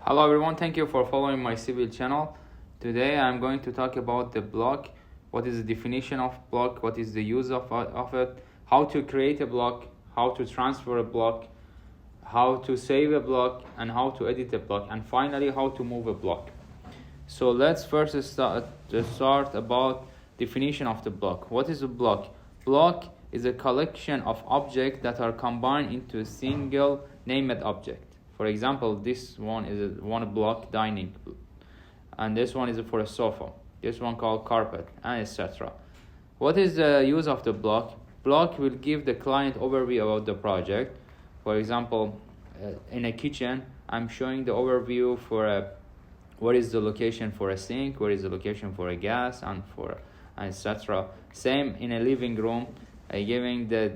Hello everyone, thank you for following my civil channel. Today I'm going to talk about the block, what is the definition of block, what is the use of it, how to create a block, how to transfer a block, how to save a block, and how to edit a block, and finally how to move a block. So let's first start about definition of the block. What is a block? Block is a collection of objects that are combined into a single named object. For example, this one is one block dining, and this one is for a sofa. This one called carpet, and etc. What is the use of the block? Block will give the client overview about the project. For example, in a kitchen, I'm showing the overview for what is the location for a sink, where is the location for a gas, and for etc. Same in a living room, giving the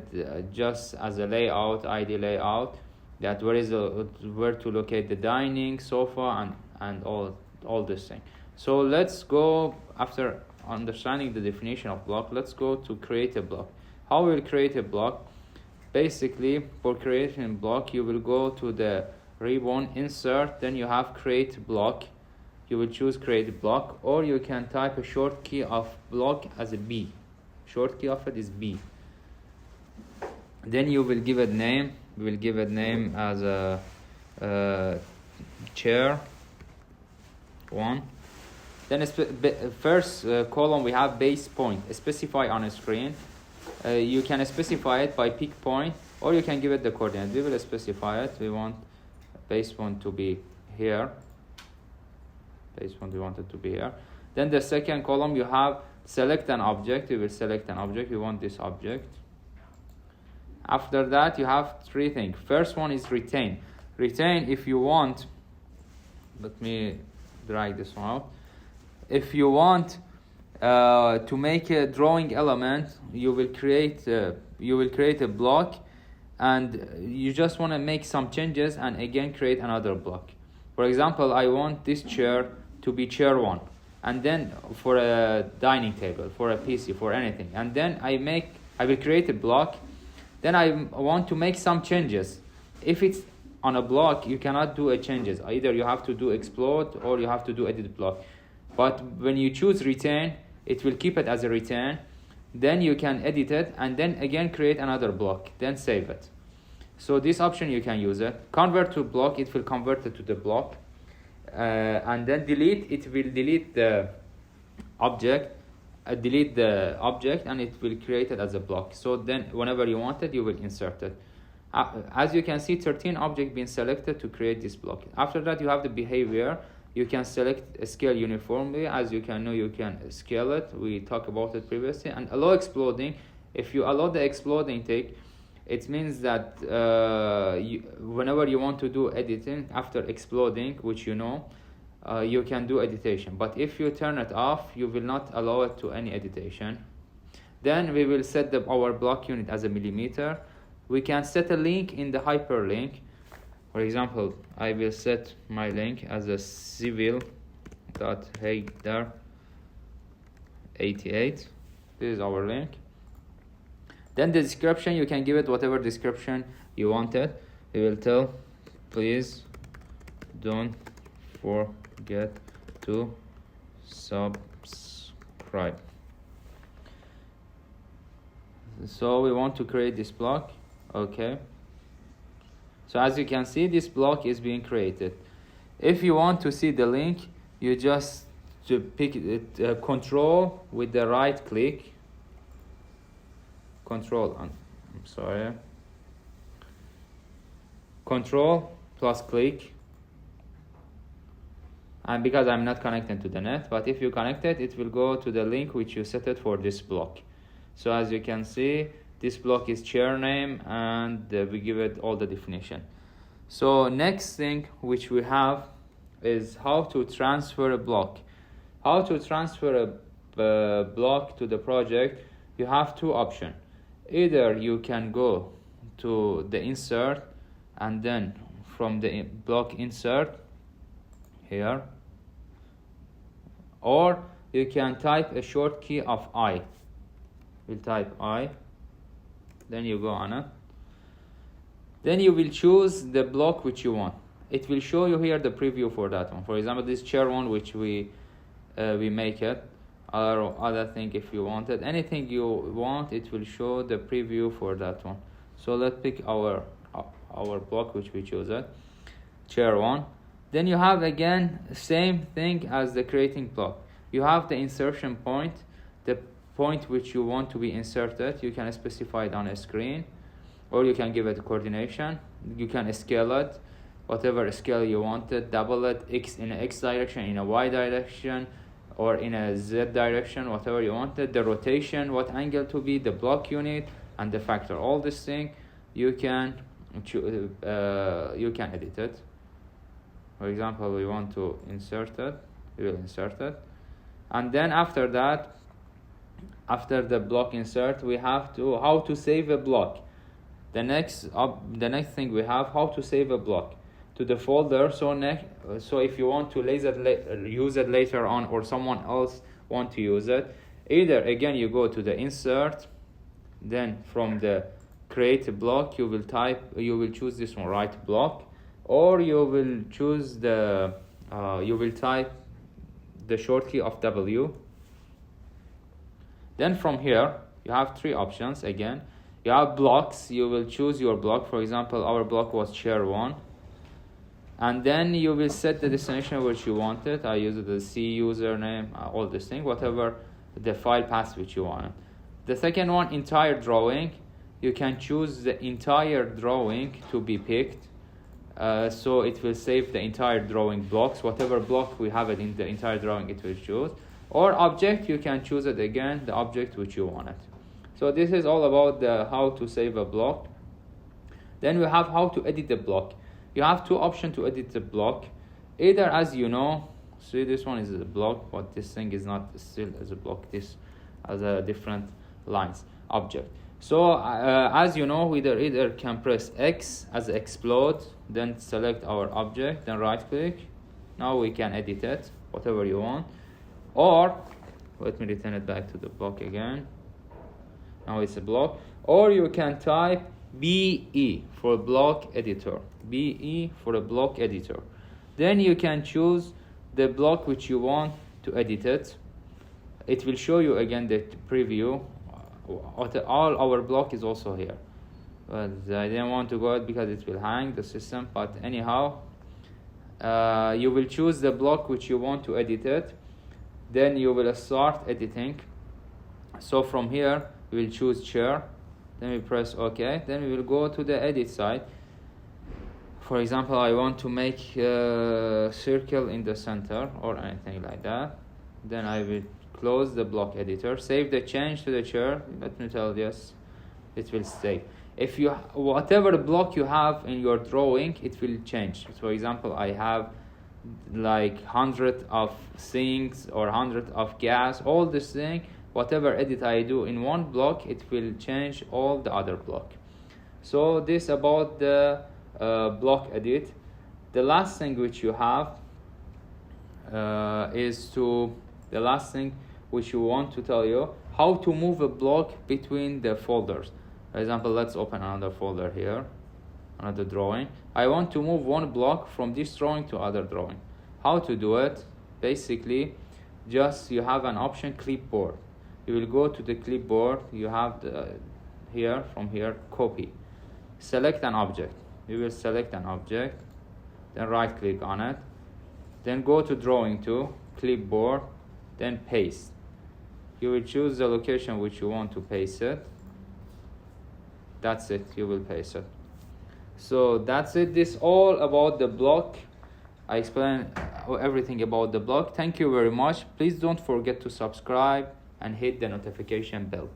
just as a layout, ID layout, that where to locate the dining, sofa, and all this thing. So let's go, after understanding the definition of block, let's go to create a block. How we'll create a block? Basically, for creating a block, you will go to the ribbon, insert, then you have create block. You will choose create block, or you can type a short key of block as a B. Short key of it is B. Then you will give it name. We will give it name as a chair 1. Then first column we have base point. Specify on a screen. You can specify it by pick point, or you can give it the coordinate. We will specify it. We want base point to be here. Base point we want it to be here. Then the second column you have select an object. We will select an object. We want this object. After that, you have 3 things. First one is retain. Retain, if you want, let me drag this one out. If you want to make a drawing element, you will create a block, and you just want to make some changes and again create another block. For example, I want this chair to be chair 1, and then for a dining table, for a PC, for anything, and then I will create a block. Then I want to make some changes. If it's on a block, you cannot do a changes. Either you have to do explode or you have to do edit block. But when you choose retain, it will keep it as a retain. Then you can edit it and then again create another block. Then save it. So this option you can use it. Convert to block, it will convert it to the block. And then delete, it will delete the object. Delete the object and it will create it as a block. So then whenever you want it, you will insert it. As you can see, 13 objects being selected to create this block. After that, you have the behavior. You can select a scale uniformly. As you can know, you can scale it. We talked about it previously. And allow exploding. If you allow the exploding take, it means that whenever you want to do editing after exploding, which you know, you can do editation. But if you turn it off, you will not allow it to any editation. Then we will set our block unit as a millimeter. We can set a link in the hyperlink. For example, I will set my link as a civil.header 88. This is our link. Then the description, you can give it whatever description you wanted. We will tell, please don't forget to subscribe. So we want to create this block. Okay. So as you can see, this block is being created. If you want to see the link, you just pick it, control with the right click. Control plus click. And because I'm not connected to the net, but if you connect it, it will go to the link which you set it for this block. So as you can see, this block is chair name, and we give it all the definition. So next thing which we have is how to transfer a block. How to transfer a block to the project. You have 2 options. Either you can go to the insert, and then from the block insert here, or you can type a short key of I. We'll type I, then you go on it. Then you will choose the block which you want. it will show you here the preview for that one. For example, this chair one, which we make it, or other thing. If you wanted anything you want, it will show the preview for that one. So let's pick our block which we chose it, chair one. Then you have again same thing as the creating block. You have the insertion point, the point which you want to be inserted. You can specify it on a screen, or you can give it a coordination. You can scale it, whatever scale you wanted, double it, x in a x direction, in a y direction, or in a z direction, whatever you wanted. The rotation, what angle to be, the block unit, and the factor. All this thing you can edit it. For example, we want to insert it, we will insert it. And then after that, after the block insert, we have to how to save a block. The next thing we have how to save a block to the folder. So if you want to use it later on, or someone else want to use it, either again you go to the insert, then from the create a block you will choose this one, write block, or you will choose the you will type the shortcut of W. Then from here you have three options. Again, you have blocks. You will choose your block. For example, our block was chair 1, and then you will set the destination which you wanted. I used the C username, all this thing, whatever the file path which you want. The second one, entire drawing. You can choose the entire drawing to be picked, so it will save the entire drawing blocks. Whatever block we have it in the entire drawing, it will choose. Or object, you can choose it again, the object which you wanted. So this is all about the how to save a block. Then we have how to edit the block. You have two options to edit the block. Either, as you know, see this one is a block, but this thing is not still as a block. This has a different lines object. So as you know, we either can press X as explode, then select our object, then right click. Now we can edit it, whatever you want. Or let me return it back to the block again. Now it's a block. Or you can type BE for block editor. BE for a block editor. Then you can choose the block which you want to edit it. It will show you again the preview. All our block is also here. But I didn't want to go out because it will hang the system. But anyhow, you will choose the block which you want to edit it. Then you will start editing. So from here we will choose chair, then we press OK, then we will go to the edit side. For example, I want to make a circle in the center or anything like that. Then I will close the block editor, save the change to the chair. Let me tell this, it will stay. If you whatever block you have in your drawing, it will change. For example, I have like 100 of things or 100 of gas, all this thing, whatever edit I do in one block, it will change all the other block. So this about the block edit. The last thing which you have the last thing which you want to tell you, how to move a block between the folders. For example, let's open another folder here, another drawing. I want to move one block from this drawing to other drawing. How to do it? Basically, just you have an option, clipboard. You will go to the clipboard. You have from here, copy. Select an object. You will select an object, then right click on it, then go to drawing to clipboard, then paste. You will choose the location which you want to paste it. That's it, you will paste it. So that's it. This all about the block. I explained everything about the block. Thank you very much. Please don't forget to subscribe and hit the notification bell.